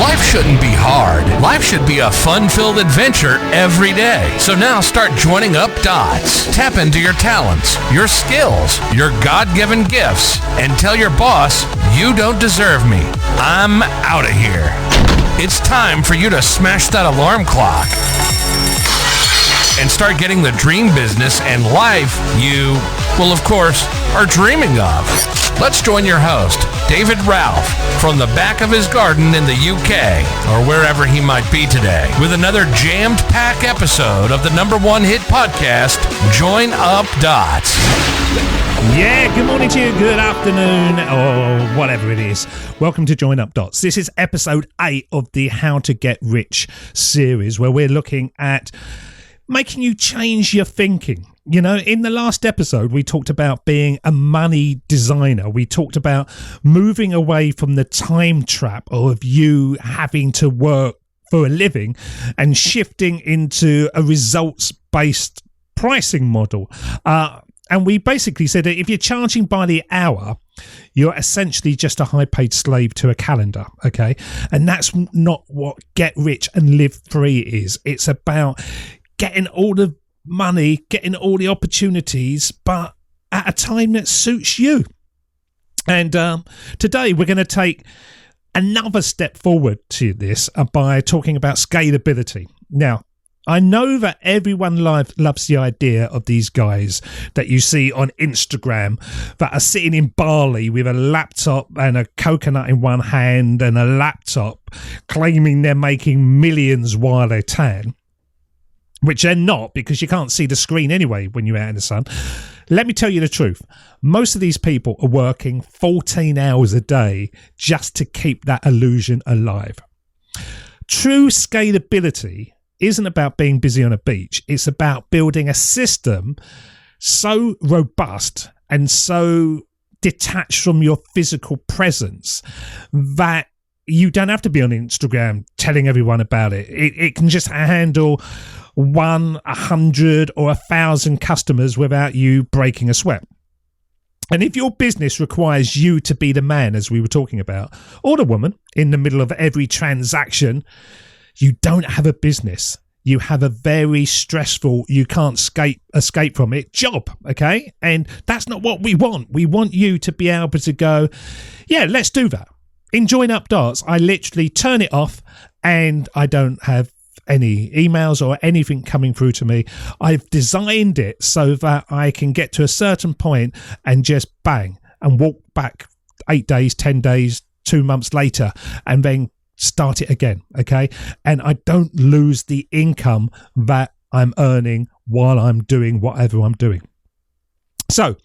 Life shouldn't be hard. Life should be a fun-filled adventure every day. So now start joining up dots. Tap into your talents, your skills, your God-given gifts, and tell your boss, you don't deserve me. I'm out of here. It's time for you to smash that alarm clock and start getting the dream business and life you, well, of course, are dreaming of. Let's join your host, David Ralph, from the back of his garden in the UK, or wherever he might be today, with another jammed-packed episode of the #1 hit podcast, Join Up Dots. Yeah, good morning to you, good afternoon, or whatever it is. Welcome to Join Up Dots. This is episode 8 of the How to Get Rich series, where we're looking at making you change your thinking. You know, in the last episode, we talked about being a money designer. We talked about moving away from the time trap of you having to work for a living and shifting into a results-based pricing model. And we basically said that if you're charging by the hour, you're essentially just a high-paid slave to a calendar, okay? And that's not what Get Rich and Live Free is. It's about getting all the money, getting all the opportunities, but at a time that suits you. And today we're going to take another step forward to this by talking about scalability. Now, I know that everyone loves the idea of these guys that you see on Instagram that are sitting in Bali with a laptop and a coconut in one hand and a laptop, claiming they're making millions while they tan. Which they're not, because you can't see the screen anyway when you're out in the sun. Let me tell you the truth. Most of these people are working 14 hours a day just to keep that illusion alive. True scalability isn't about being busy on a beach. It's about building a system so robust and so detached from your physical presence that you don't have to be on Instagram telling everyone about it. It can just handle 100, or 1,000 customers without you breaking a sweat. And if your business requires you to be the man, as we were talking about, or the woman in the middle of every transaction, you don't have a business. You have a very stressful, you can't escape from it job, okay? And that's not what we want. We want you to be able to go, yeah, let's do that. In Join Up Darts, I literally turn it off and I don't have any emails or anything coming through to me. I've designed it so that I can get to a certain point and just bang and walk back 8 days, 10 days, 2 months later, and then start it again. Okay. And I don't lose the income that I'm earning while I'm doing whatever I'm doing. So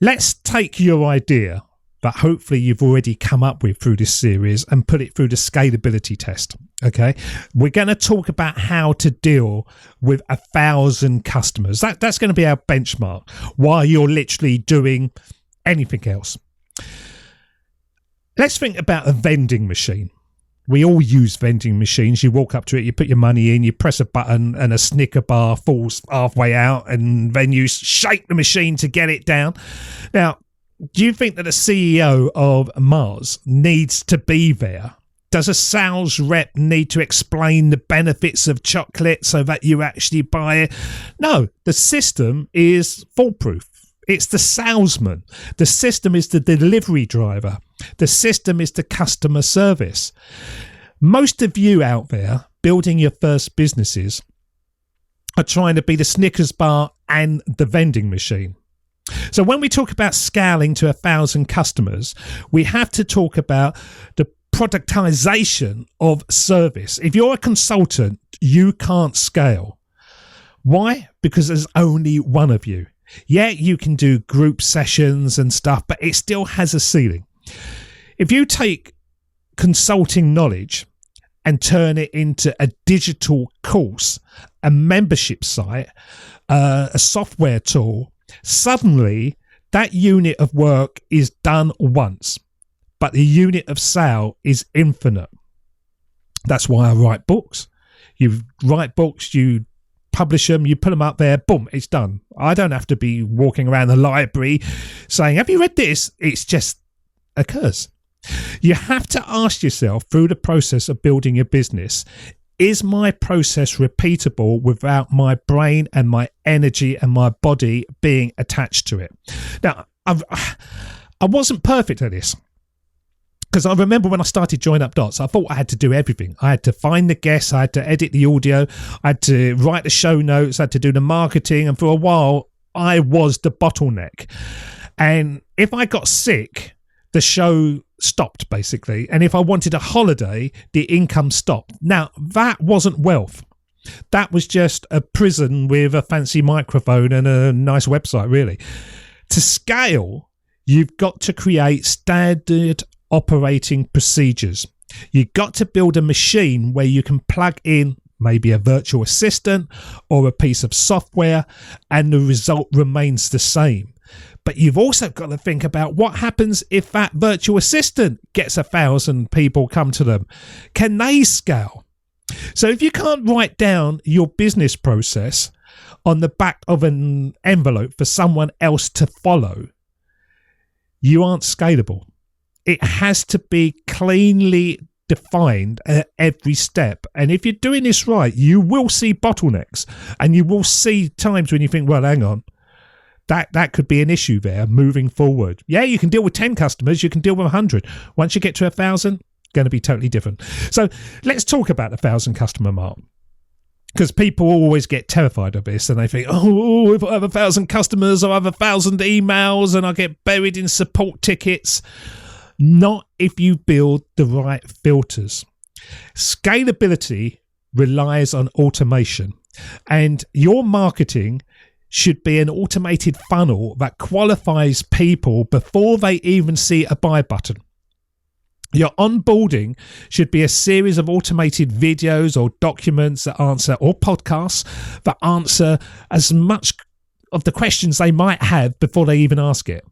let's take your idea that hopefully you've already come up with through this series and put it through the scalability test. Okay, we're going to talk about how to deal with 1,000 customers. That's going to be our benchmark while you're literally doing anything else. Let's think about a vending machine. We all use vending machines. You walk up to it, you put your money in, you press a button and a Snicker bar falls halfway out, and then you shake the machine to get it down. Now, do you think that the CEO of Mars needs to be there? Does a sales rep need to explain the benefits of chocolate so that you actually buy it? No, the system is foolproof. It's the salesman. The system is the delivery driver. The system is the customer service. Most of you out there building your first businesses are trying to be the Snickers bar and the vending machine. So when we talk about scaling to 1,000 customers, we have to talk about the productization of service. If you're a consultant, you can't scale. Why? Because there's only one of you. Yeah, you can do group sessions and stuff, but it still has a ceiling. If you take consulting knowledge and turn it into a digital course, a membership site, a software tool, suddenly that unit of work is done once, but the unit of sale is infinite. That's why I write books. You write books, you publish them, you put them up there, boom, it's done. I don't have to be walking around the library saying, have you read this? It's just occurs. You have to ask yourself through the process of building your business, is my process repeatable without my brain and my energy and my body being attached to it? Now, I wasn't perfect at this, because I remember when I started Join Up Dots, I thought I had to do everything. I had to find the guests, I had to edit the audio, I had to write the show notes, I had to do the marketing, and for a while, I was the bottleneck. And if I got sick, the show stopped, basically. And if I wanted a holiday, the income stopped. Now, that wasn't wealth. That was just a prison with a fancy microphone and a nice website, really. To scale, you've got to create standard operating procedures. You've got to build a machine where you can plug in maybe a virtual assistant or a piece of software, and the result remains the same. But you've also got to think about what happens if that virtual assistant gets 1,000 people come to them. Can they scale? So if you can't write down your business process on the back of an envelope for someone else to follow, you aren't scalable. It has to be cleanly defined at every step. And if you're doing this right, you will see bottlenecks, and you will see times when you think, well, hang on, that could be an issue there moving forward. Yeah, you can deal with 10 customers, you can deal with 100. Once you get to 1,000, going to be totally different. So let's talk about the 1,000 customer mark, because people always get terrified of this, and they think, oh, if I have 1,000 customers, I have 1,000 emails, and I get buried in support tickets. Not if you build the right filters. Scalability relies on automation, and your marketing should be an automated funnel that qualifies people before they even see a buy button. Your onboarding should be a series of automated videos or documents that answer, or podcasts that answer as much of the questions they might have before they even ask it.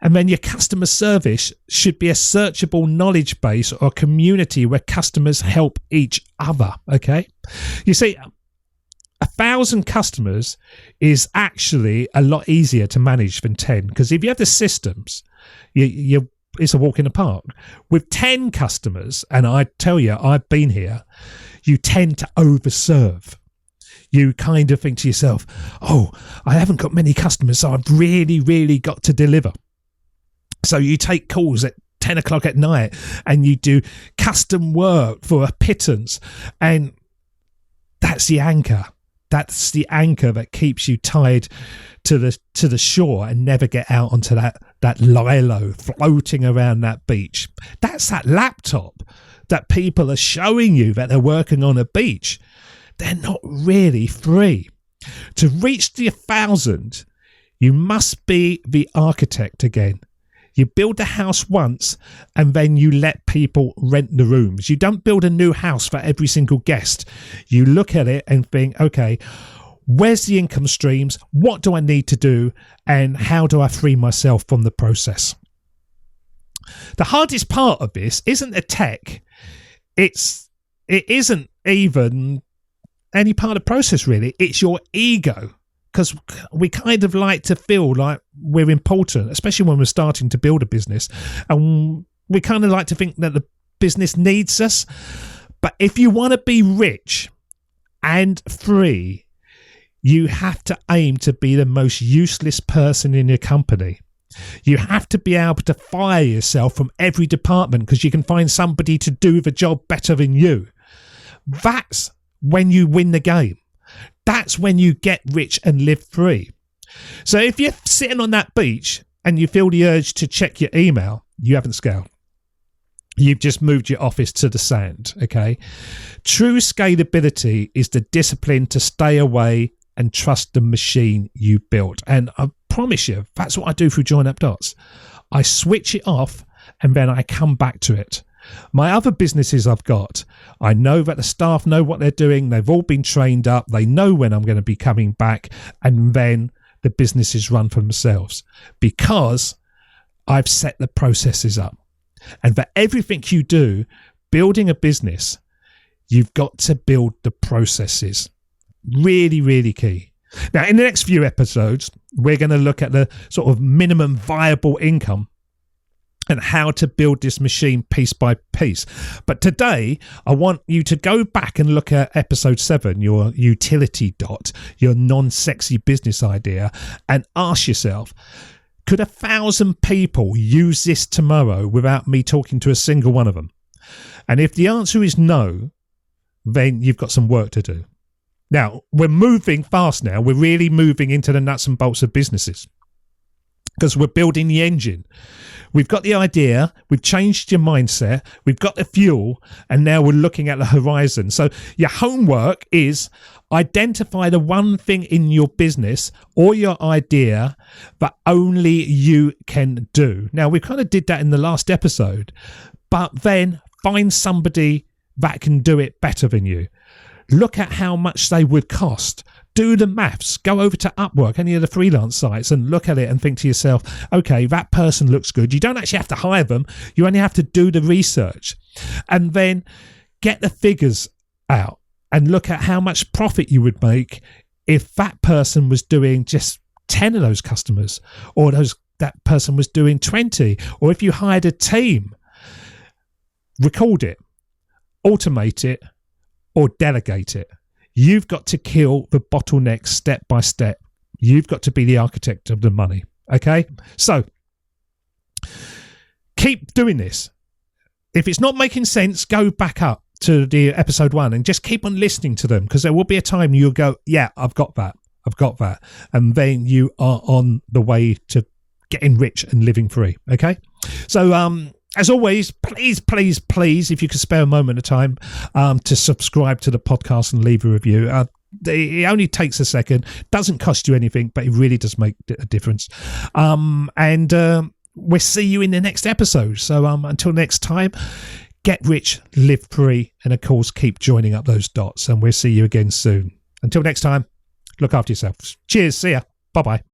And then your customer service should be a searchable knowledge base or community where customers help each other. Okay. You see, 1,000 customers is actually a lot easier to manage than 10, because if you have the systems, it's a walk in the park. With 10 customers, and I tell you, I've been here, you tend to overserve. You kind of think to yourself, oh, I haven't got many customers, so I've really, really got to deliver. So you take calls at 10 o'clock at night, and you do custom work for a pittance, and that's the anchor. That's the anchor that keeps you tied to the shore and never get out onto that lilo floating around that beach. That's that laptop that people are showing you that they're working on a beach. They're not really free. To reach the 1,000, you must be the architect again. You build the house once, and then you let people rent the rooms. You don't build a new house for every single guest. You look at it and think, okay, where's the income streams? What do I need to do? And how do I free myself from the process? The hardest part of this isn't the tech. It isn't even any part of the process, really. It's your ego. Because we kind of like to feel like we're important, especially when we're starting to build a business. And we kind of like to think that the business needs us. But if you want to be rich and free, you have to aim to be the most useless person in your company. You have to be able to fire yourself from every department because you can find somebody to do the job better than you. That's when you win the game. That's when you get rich and live free. So if you're sitting on that beach and you feel the urge to check your email, you haven't scaled. You've just moved your office to the sand, okay? True scalability is the discipline to stay away and trust the machine you built. And I promise you, that's what I do through Join Up Dots. I switch it off and then I come back to it. My other businesses I've got, I know that the staff know what they're doing. They've all been trained up. They know when I'm going to be coming back, and then the businesses run for themselves because I've set the processes up. And for everything you do, building a business, you've got to build the processes. Really, really key. Now, in the next few episodes, we're going to look at the sort of minimum viable income and how to build this machine piece by piece. But today, I want you to go back and look at episode 7, your utility dot, your non-sexy business idea, and ask yourself, could 1,000 people use this tomorrow without me talking to a single one of them? And if the answer is no, then you've got some work to do. Now, we're moving fast now. We're really moving into the nuts and bolts of businesses, because we're building the engine. We've got the idea, we've changed your mindset, we've got the fuel, and now we're looking at the horizon. So your homework is identify the one thing in your business or your idea that only you can do. Now, we kind of did that in the last episode, but then find somebody that can do it better than you. Look at how much they would cost. Do the maths. Go over to Upwork, any of the freelance sites, and look at it and think to yourself, okay, that person looks good. You don't actually have to hire them. You only have to do the research. And then get the figures out and look at how much profit you would make if that person was doing just 10 of those customers, or that person was doing 20, or if you hired a team. Record it, automate it, or delegate it. You've got to kill the bottlenecks step by step. You've got to be the architect of the money. Okay? So keep doing this. If it's not making sense, go back up to the episode 1 and just keep on listening to them, because there will be a time you'll go, yeah, I've got that. And then you are on the way to getting rich and living free. Okay? So, as always, please, if you could spare a moment of time to subscribe to the podcast and leave a review. It only takes a second, doesn't cost you anything, but it really does make a difference. And we'll see you in the next episode. So until next time, get rich, live free, and of course, keep joining up those dots. And we'll see you again soon. Until next time, look after yourselves. Cheers. See ya. Bye-bye.